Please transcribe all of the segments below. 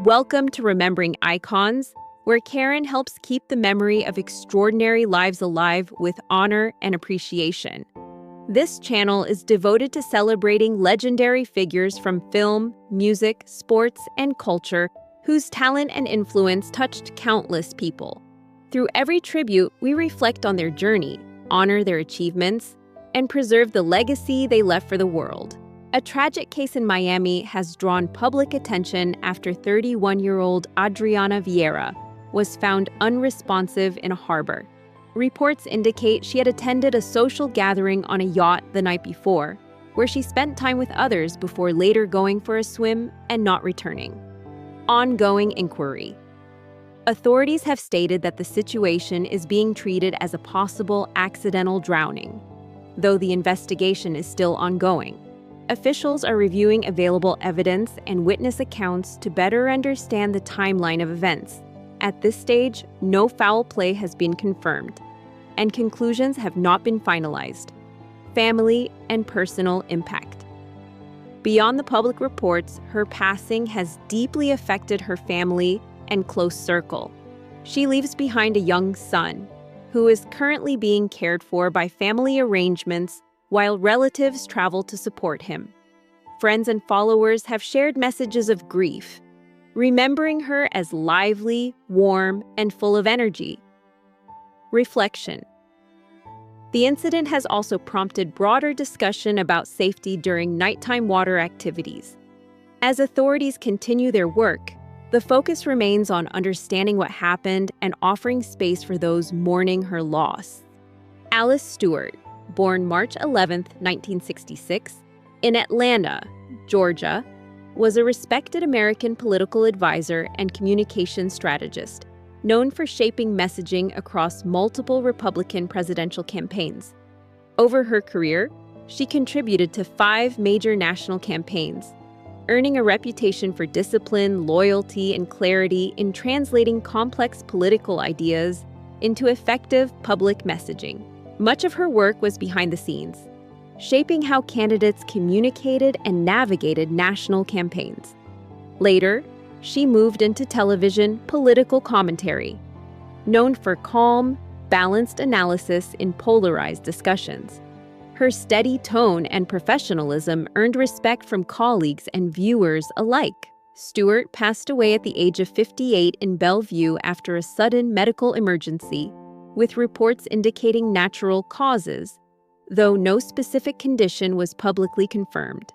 Welcome to Remembering Icons, where Karen helps keep the memory of extraordinary lives alive with honor and appreciation. This channel is devoted to celebrating legendary figures from film, music, sports, and culture whose talent and influence touched countless people. Through every tribute, we reflect on their journey, honor their achievements, and preserve the legacy they left for the world. A tragic case in Miami has drawn public attention after 31-year-old Adriana Vieiraa was found unresponsive in a harbor. Reports indicate she had attended a social gathering on a yacht the night before, where she spent time with others before later going for a swim and not returning. Ongoing inquiry. Authorities have stated that the situation is being treated as a possible accidental drowning, though the investigation is still ongoing. Officials are reviewing available evidence and witness accounts to better understand the timeline of events. At this stage, no foul play has been confirmed, and conclusions have not been finalized. Family and personal impact. Beyond the public reports, her passing has deeply affected her family and close circle. She leaves behind a young son, who is currently being cared for by family arrangements while relatives travel to support him. Friends and followers have shared messages of grief, remembering her as lively, warm, and full of energy. Reflection. The incident has also prompted broader discussion about safety during nighttime water activities. As authorities continue their work, the focus remains on understanding what happened and offering space for those mourning her loss. Alice Stewart, born March 11, 1966, in Atlanta, Georgia, was a respected American political advisor and communication strategist, known for shaping messaging across multiple Republican presidential campaigns. Over her career, she contributed to 5 major national campaigns, earning a reputation for discipline, loyalty, and clarity in translating complex political ideas into effective public messaging. Much of her work was behind the scenes, shaping how candidates communicated and navigated national campaigns. Later, she moved into television political commentary, known for calm, balanced analysis in polarized discussions. Her steady tone and professionalism earned respect from colleagues and viewers alike. Stewart passed away at the age of 58 in Bellevue after a sudden medical emergency, with reports indicating natural causes, though no specific condition was publicly confirmed.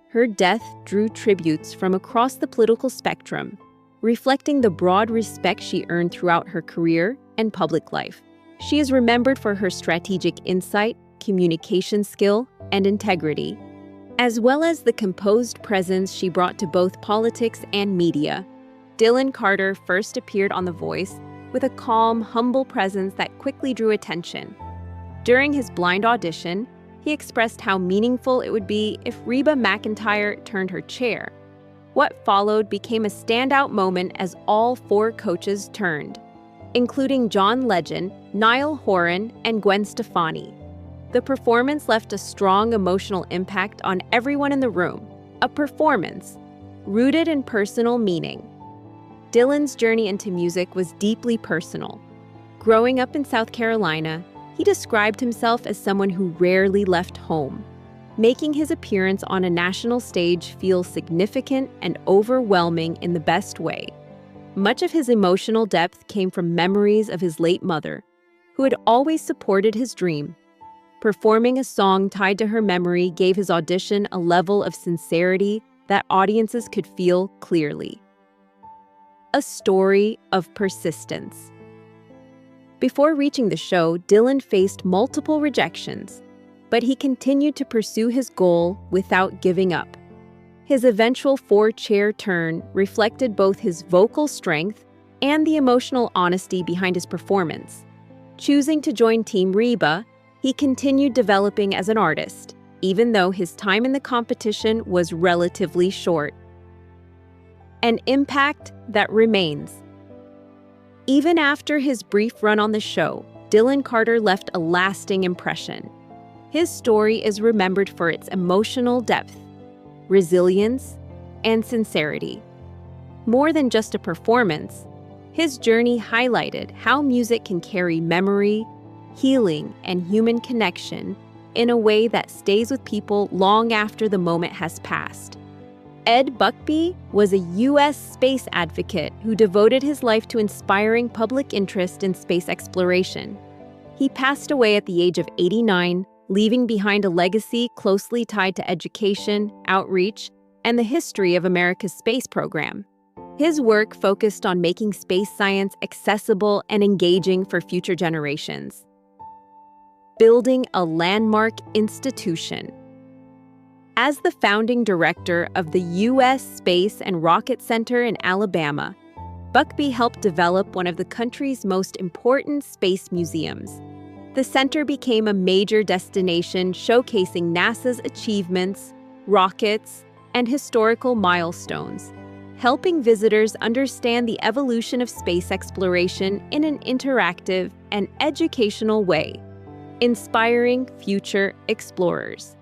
Her death drew tributes from across the political spectrum, reflecting the broad respect she earned throughout her career and public life. She is remembered for her strategic insight, communication skill, and integrity, as well as the composed presence she brought to both politics and media. Dylan Carter first appeared on The Voice with a calm, humble presence that quickly drew attention. During his blind audition, he expressed how meaningful it would be if Reba McEntire turned her chair. What followed became a standout moment as all 4 coaches turned, including John Legend, Niall Horan, and Gwen Stefani. The performance left a strong emotional impact on everyone in the room, a performance rooted in personal meaning. Dylan's journey into music was deeply personal. Growing up in South Carolina, he described himself as someone who rarely left home, making his appearance on a national stage feel significant and overwhelming in the best way. Much of his emotional depth came from memories of his late mother, who had always supported his dream. Performing a song tied to her memory gave his audition a level of sincerity that audiences could feel clearly. A story of persistence. Before reaching the show, Dylan faced multiple rejections, but he continued to pursue his goal without giving up. His eventual 4-chair turn reflected both his vocal strength and the emotional honesty behind his performance. Choosing to join Team Reba, he continued developing as an artist, even though his time in the competition was relatively short. An impact that remains. Even after his brief run on the show, Dylan Carter left a lasting impression. His story is remembered for its emotional depth, resilience, and sincerity. More than just a performance, his journey highlighted how music can carry memory, healing, and human connection in a way that stays with people long after the moment has passed. Ed Buckby was a U.S. space advocate who devoted his life to inspiring public interest in space exploration. He passed away at the age of 89, leaving behind a legacy closely tied to education, outreach, and the history of America's space program. His work focused on making space science accessible and engaging for future generations. Building a landmark institution. As the founding director of the U.S. Space and Rocket Center in Alabama, Buckby helped develop one of the country's most important space museums. The center became a major destination showcasing NASA's achievements, rockets, and historical milestones, helping visitors understand the evolution of space exploration in an interactive and educational way, inspiring future explorers.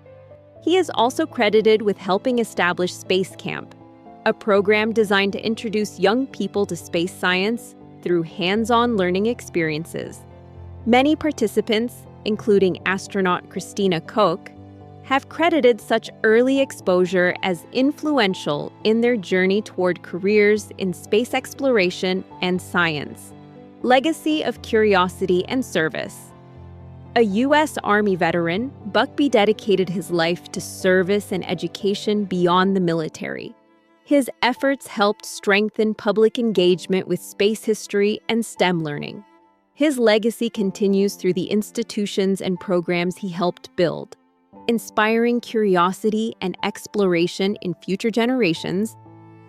He is also credited with helping establish Space Camp, a program designed to introduce young people to space science through hands-on learning experiences. Many participants, including astronaut Christina Koch, have credited such early exposure as influential in their journey toward careers in space exploration and science. Legacy of curiosity and service. A U.S. Army veteran, Buckby dedicated his life to service and education beyond the military. His efforts helped strengthen public engagement with space history and STEM learning. His legacy continues through the institutions and programs he helped build, inspiring curiosity and exploration in future generations.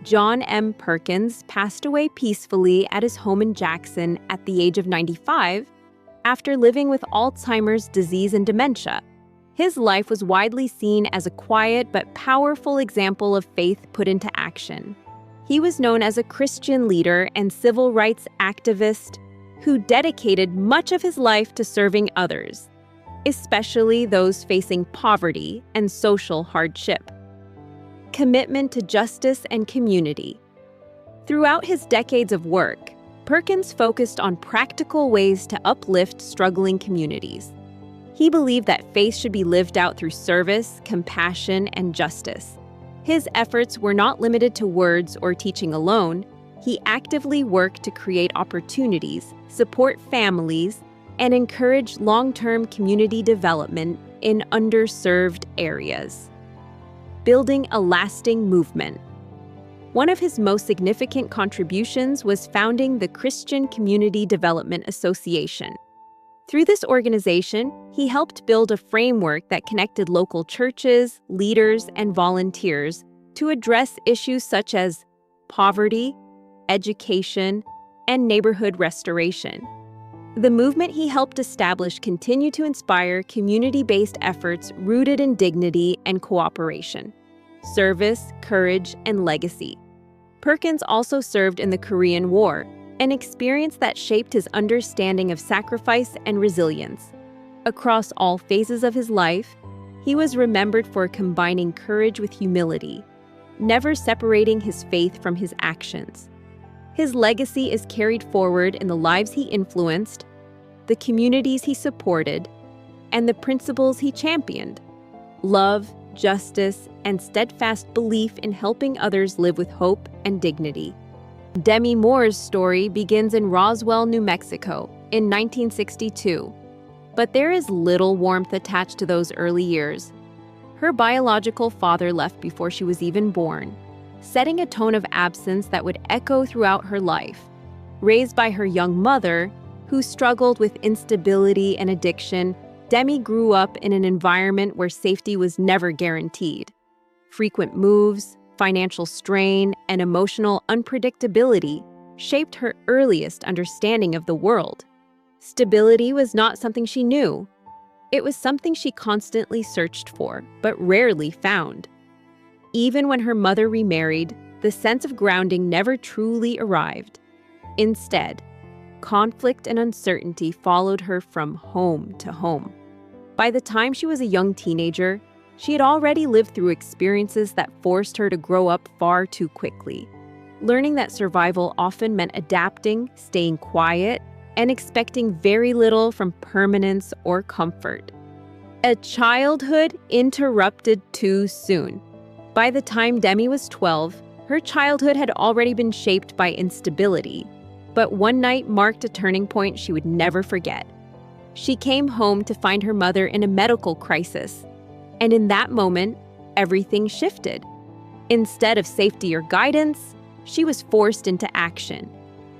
John M. Perkins passed away peacefully at his home in Jackson at the age of 95 after living with Alzheimer's disease and dementia. His life was widely seen as a quiet but powerful example of faith put into action. He was known as a Christian leader and civil rights activist who dedicated much of his life to serving others, especially those facing poverty and social hardship. Commitment to justice and community. Throughout his decades of work, Perkins focused on practical ways to uplift struggling communities. He believed that faith should be lived out through service, compassion, and justice. His efforts were not limited to words or teaching alone. He actively worked to create opportunities, support families, and encourage long-term community development in underserved areas. Building a lasting movement. One of his most significant contributions was founding the Christian Community Development Association. Through this organization, he helped build a framework that connected local churches, leaders, and volunteers to address issues such as poverty, education, and neighborhood restoration. The movement he helped establish continued to inspire community-based efforts rooted in dignity and cooperation, service, courage, and legacy. Perkins also served in the Korean War, an experience that shaped his understanding of sacrifice and resilience. Across all phases of his life, he was remembered for combining courage with humility, never separating his faith from his actions. His legacy is carried forward in the lives he influenced, the communities he supported, and the principles he championed: love, justice, and steadfast belief in helping others live with hope and dignity. Demi Moore's story begins in Roswell, New Mexico, in 1962. But there is little warmth attached to those early years. Her biological father left before she was even born, setting a tone of absence that would echo throughout her life. Raised by her young mother, who struggled with instability and addiction, Demi grew up in an environment where safety was never guaranteed. Frequent moves, financial strain, and emotional unpredictability shaped her earliest understanding of the world. Stability was not something she knew. It was something she constantly searched for, but rarely found. Even when her mother remarried, the sense of grounding never truly arrived. Instead, conflict and uncertainty followed her from home to home. By the time she was a young teenager, she had already lived through experiences that forced her to grow up far too quickly. learning that survival often meant adapting, staying quiet, and expecting very little from permanence or comfort. A childhood interrupted too soon. By the time Demi was 12, her childhood had already been shaped by instability, but one night marked a turning point she would never forget. She came home to find her mother in a medical crisis, and in that moment, everything shifted. Instead of safety or guidance, she was forced into action,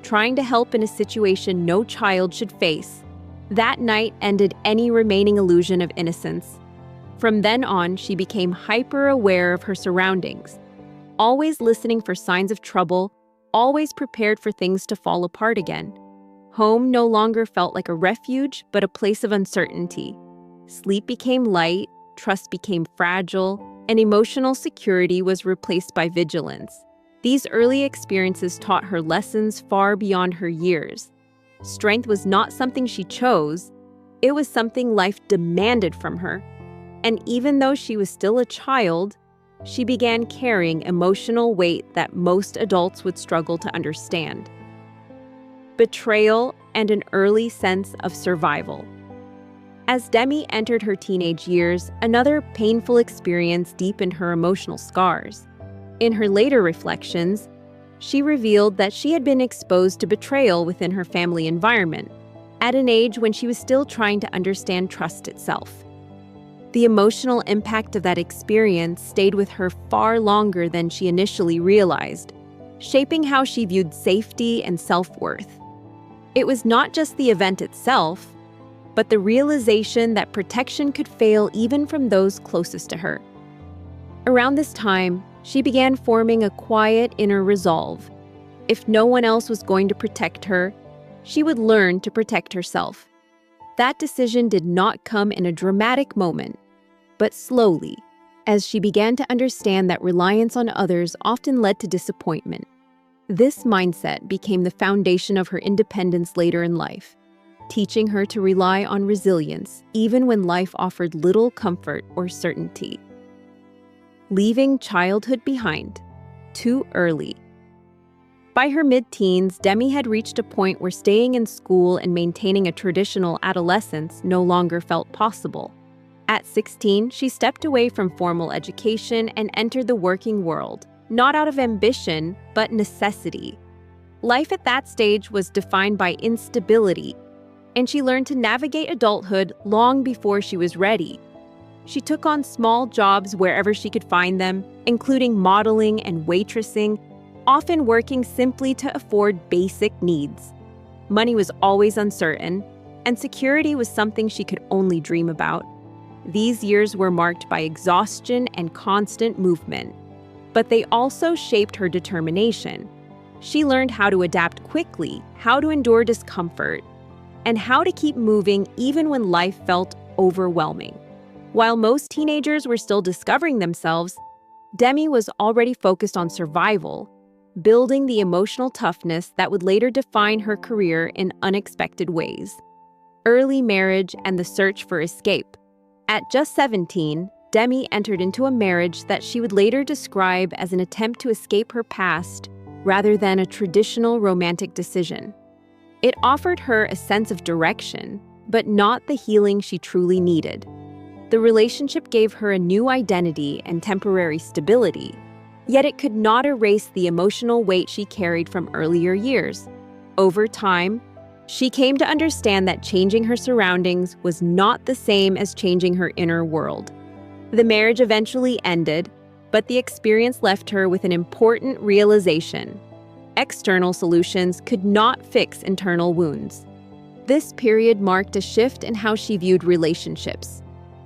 trying to help in a situation no child should face. That night ended any remaining illusion of innocence. From then on, she became hyper-aware of her surroundings, always listening for signs of trouble, always prepared for things to fall apart again. Home no longer felt like a refuge, but a place of uncertainty. Sleep became light, trust became fragile, and emotional security was replaced by vigilance. These early experiences taught her lessons far beyond her years. Strength was not something she chose, it was something life demanded from her. And even though she was still a child, she began carrying emotional weight that most adults would struggle to understand. Betrayal and an early sense of survival. As Demi entered her teenage years, another painful experience deepened her emotional scars. In her later reflections, she revealed that she had been exposed to betrayal within her family environment, at an age when she was still trying to understand trust itself. The emotional impact of that experience stayed with her far longer than she initially realized, shaping how she viewed safety and self-worth. It was not just the event itself, but the realization that protection could fail even from those closest to her. Around this time, she began forming a quiet inner resolve. If no one else was going to protect her, she would learn to protect herself. That decision did not come in a dramatic moment, but slowly, as she began to understand that reliance on others often led to disappointment. This mindset became the foundation of her independence later in life, teaching her to rely on resilience even when life offered little comfort or certainty. Leaving childhood behind, too early. By her mid-teens, Demi had reached a point where staying in school and maintaining a traditional adolescence no longer felt possible. At 16, she stepped away from formal education and entered the working world, not out of ambition, but necessity. Life at that stage was defined by instability, and she learned to navigate adulthood long before she was ready. She took on small jobs wherever she could find them, including modeling and waitressing, often working simply to afford basic needs. Money was always uncertain, and security was something she could only dream about. These years were marked by exhaustion and constant movement, but they also shaped her determination. She learned how to adapt quickly, how to endure discomfort, and how to keep moving even when life felt overwhelming. While most teenagers were still discovering themselves, Demi was already focused on survival, building the emotional toughness that would later define her career in unexpected ways. Early marriage and the search for escape. At just 17, Demi entered into a marriage that she would later describe as an attempt to escape her past rather than a traditional romantic decision. It offered her a sense of direction, but not the healing she truly needed. The relationship gave her a new identity and temporary stability, yet it could not erase the emotional weight she carried from earlier years. Over time, she came to understand that changing her surroundings was not the same as changing her inner world. The marriage eventually ended, but the experience left her with an important realization. External solutions could not fix internal wounds. This period marked a shift in how she viewed relationships,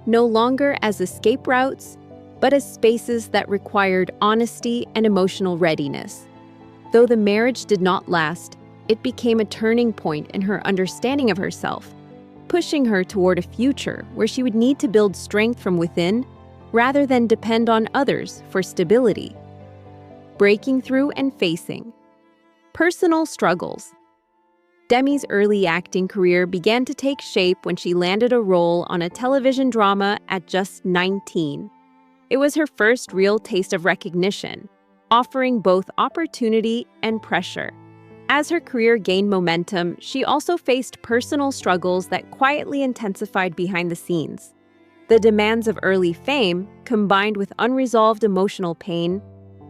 no longer as escape routes, but as spaces that required honesty and emotional readiness. Though the marriage did not last, it became a turning point in her understanding of herself, pushing her toward a future where she would need to build strength from within rather than depend on others for stability. Breaking through and facing personal struggles. Demi's early acting career began to take shape when she landed a role on a television drama at just 19. It was her first real taste of recognition, offering both opportunity and pressure. As her career gained momentum, she also faced personal struggles that quietly intensified behind the scenes. The demands of early fame, combined with unresolved emotional pain,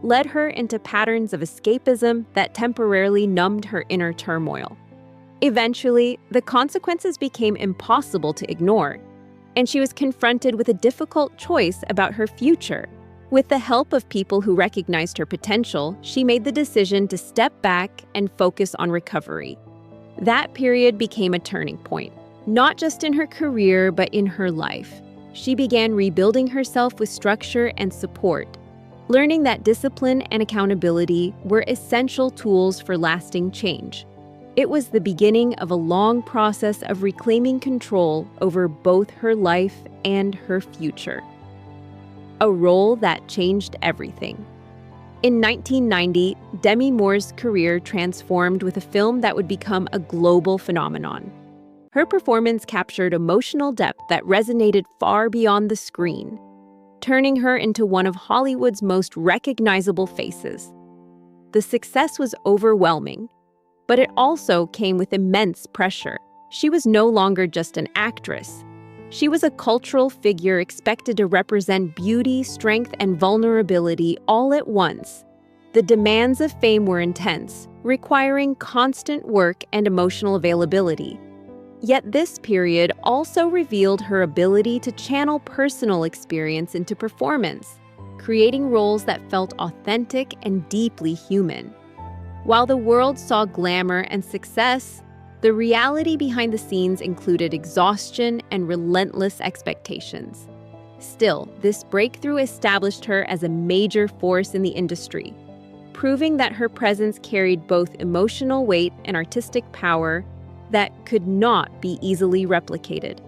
led her into patterns of escapism that temporarily numbed her inner turmoil. Eventually, the consequences became impossible to ignore, and she was confronted with a difficult choice about her future. With the help of people who recognized her potential, she made the decision to step back and focus on recovery. That period became a turning point, not just in her career, but in her life. She began rebuilding herself with structure and support, learning that discipline and accountability were essential tools for lasting change. It was the beginning of a long process of reclaiming control over both her life and her future. A role that changed everything. In 1990, Demi Moore's career transformed with a film that would become a global phenomenon. Her performance captured emotional depth that resonated far beyond the screen, turning her into one of Hollywood's most recognizable faces. The success was overwhelming, but it also came with immense pressure. She was no longer just an actress. She was a cultural figure expected to represent beauty, strength, and vulnerability all at once. The demands of fame were intense, requiring constant work and emotional availability. Yet this period also revealed her ability to channel personal experience into performance, creating roles that felt authentic and deeply human. While the world saw glamour and success, the reality behind the scenes included exhaustion and relentless expectations. Still, this breakthrough established her as a major force in the industry, proving that her presence carried both emotional weight and artistic power that could not be easily replicated.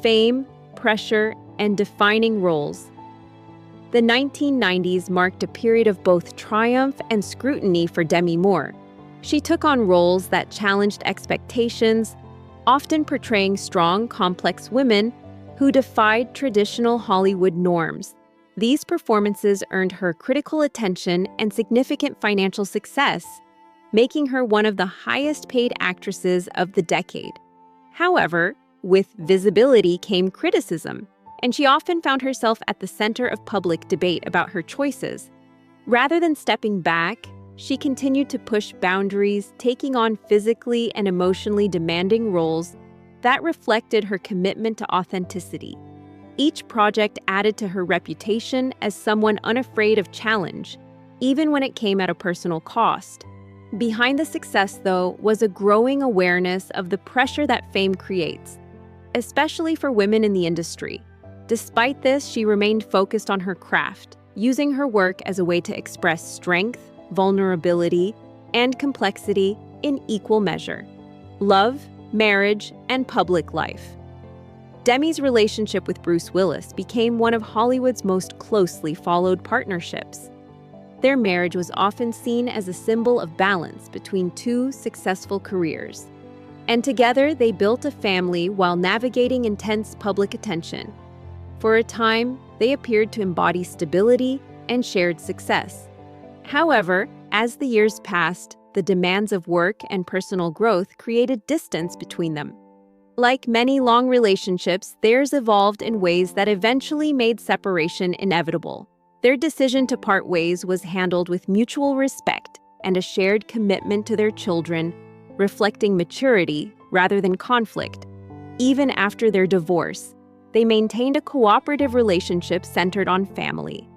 Fame, pressure, and defining roles. The 1990s marked a period of both triumph and scrutiny for Demi Moore. She took on roles that challenged expectations, often portraying strong, complex women who defied traditional Hollywood norms. These performances earned her critical attention and significant financial success, making her one of the highest-paid actresses of the decade. However, with visibility came criticism, and she often found herself at the center of public debate about her choices. Rather than stepping back, she continued to push boundaries, taking on physically and emotionally demanding roles that reflected her commitment to authenticity. Each project added to her reputation as someone unafraid of challenge, even when it came at a personal cost. Behind the success, though, was a growing awareness of the pressure that fame creates, especially for women in the industry. Despite this, she remained focused on her craft, using her work as a way to express strength, vulnerability, and complexity in equal measure. Love, marriage, and public life. Demi's relationship with Bruce Willis became one of Hollywood's most closely followed partnerships. Their marriage was often seen as a symbol of balance between two successful careers. And together, they built a family while navigating intense public attention. For a time, they appeared to embody stability and shared success. However, as the years passed, the demands of work and personal growth created distance between them. Like many long relationships, theirs evolved in ways that eventually made separation inevitable. Their decision to part ways was handled with mutual respect and a shared commitment to their children, reflecting maturity rather than conflict. Even after their divorce, they maintained a cooperative relationship centered on family.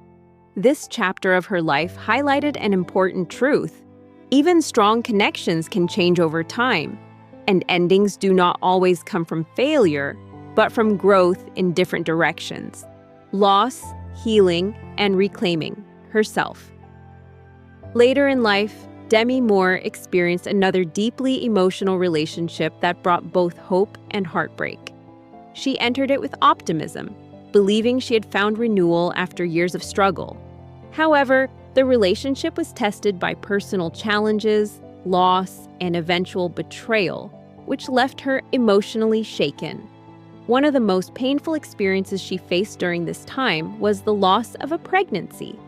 This chapter of her life highlighted an important truth. Even strong connections can change over time, and endings do not always come from failure, but from growth in different directions. Loss, healing, and reclaiming herself. Later in life, Demi Moore experienced another deeply emotional relationship that brought both hope and heartbreak. She entered it with optimism, believing she had found renewal after years of struggle. However, the relationship was tested by personal challenges, loss, and eventual betrayal, which left her emotionally shaken. One of the most painful experiences she faced during this time was the loss of a pregnancy.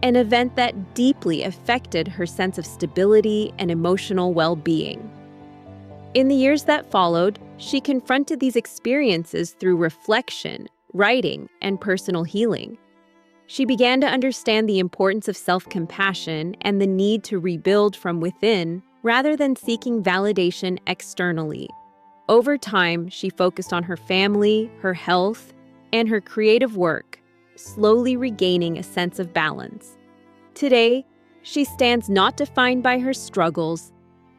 an event that deeply affected her sense of stability and emotional well-being. In the years that followed, she confronted these experiences through reflection, writing, and personal healing. She began to understand the importance of self-compassion and the need to rebuild from within rather than seeking validation externally. Over time, she focused on her family, her health, and her creative work, slowly regaining a sense of balance. Today, she stands not defined by her struggles,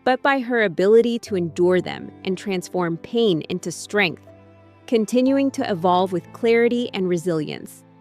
but by her ability to endure them and transform pain into strength, continuing to evolve with clarity and resilience,